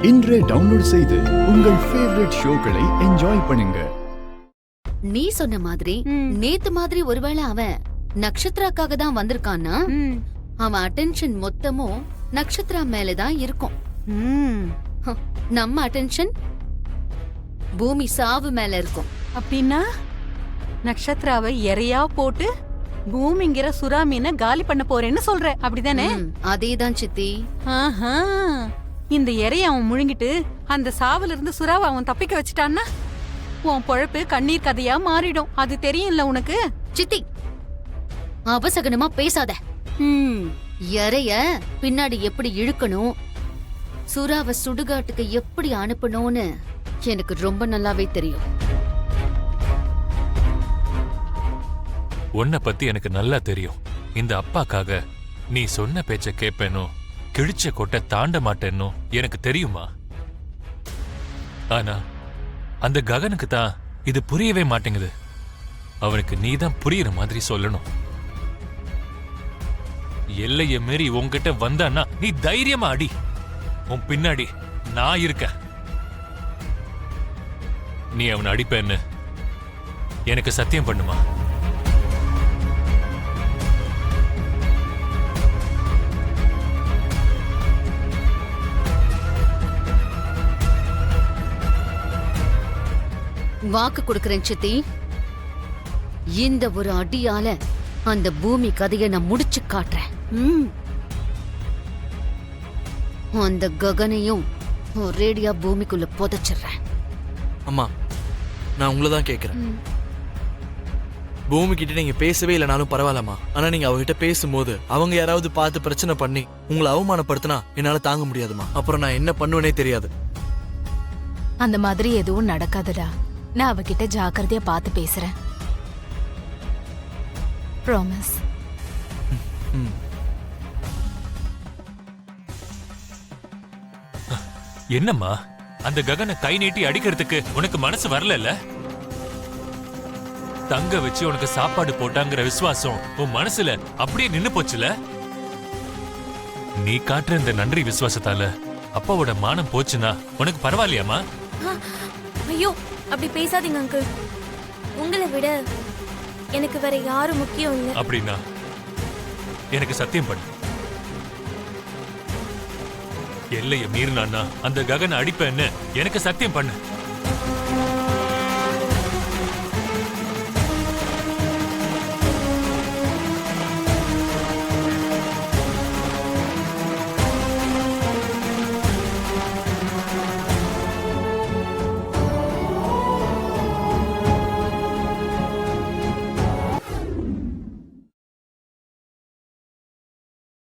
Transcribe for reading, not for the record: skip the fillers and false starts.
இன்றே டவுன்லோட் செய்து உங்கள் ஃபேவரட் ஷோக்களை என்ஜாய் பண்ணுங்க. நீ சொன்ன மாதிரி நேத்து மாதிரி ஒருவேளை அவன் நக்ஷத்ராக்காக தான் வந்திருக்கான்னா அவன் அட்டென்ஷன் மொத்தமும் நக்ஷத்ரா மேலதான் இருக்கும். நம்ம அட்டென்ஷன் பூமி சாவு மேல இருக்கும். அப்படின்னா நக்ஷத்ராவை எறையா போட்டு பூமிங்கிற சுறா மீனை காலி பண்ண போறேன்னு சொல்ற, அப்படிதானே? அதேதான் சித்தி. இந்த எறைய அவன் முழுங்கிட்டு அந்த சாவுல இருந்து சுறாவை அவன் தப்பிக்க வச்சுட்டான்னா உன் பொழப்பு கண்ணீர் கதையா மாறிடும். அது தெரியும்ல உனக்கு? சித்தி, அவசகனமா பேசாத. எறைய பின்னாடி எப்படி இழுக்கணும், சுறாவை சுடுகாட்டுக்கு எப்படி அனுப்பணும்னு எனக்கு ரொம்ப நல்லாவே தெரியும். உன்னை பத்தி எனக்கு நல்லா தெரியும். இந்த அப்பாக்காக நீ சொன்ன பேச்ச கேட்பேனோ கிழிச்ச கொட்டை தாண்ட மாட்டேன்னோ எனக்கு தெரியுமா? ஆனா அந்த ககனுக்கு தான் இது புரியவே மாட்டேங்குது. அவனுக்கு நீதான் புரியுற மாதிரி சொல்லணும். எல்லைய மீறி உன்கிட்ட வந்தான்னா நீ தைரியமா அடி. உன் பின்னாடி நான் இருக்க. நீ அவனை அடிப்பேன்னு எனக்கு சத்தியம் பண்ணுமா? வாக்கு கொடுக்கறேன் சித்தி. இந்த ஒரு அடியால அந்த பூமி கதையை நான் முடிச்சு காட்டுறேன். அந்த ககனையும் ஒரேடியா பூமிக்குள்ள புதைச்சிடுறேன். அம்மா, நான் உங்களை தான் கேட்கிறேன். பூமி கிட்ட நீங்க பேசவே இல்லைனாலும் பரவாயில்லம்மா. ஆனா நீங்க அவகிட்ட பேசும்போது அவங்க யாராவது பார்த்து பிரச்சனை பண்ணி உங்களை அவமானப்படுத்தினா என்னால தாங்க முடியாதுமா. அப்புறம் நான் என்ன பண்ணுவேனே தெரியாது. அந்த மாதிரி எதுவும் நடக்காதுடா. நான் அவகிட்ட ஜாக்கிரதையா பார்த்து பேசுறேன். ப்ராமிஸ். என்னம்மா, அந்த ககனை கை நீட்டி அடிக்கிறதுக்கு உனக்கு மனசு வரல? தங்க வச்சு உனக்கு சாப்பாடு போட்டாங்கிற விசுவாசம் உன் மனசுல அப்படியே நின்னு போச்சுல? நீ காட்டுற இந்த நன்றி விசுவாசத்தால அப்பாவோட மானம் போச்சுன்னா உனக்கு பரவாயில்லையாமா? ஐயோ, அப்படி பேசாதீங்க அங்கிள். உங்களை விட எனக்கு வேற யாரும் முக்கியம் இல்லை. அப்படின்னா எனக்கு சத்தியம் பண்ணு. எல்லைய மீறினான்னா அந்த ககனை அடிப்பேன்னு எனக்கு சத்தியம் பண்ணு.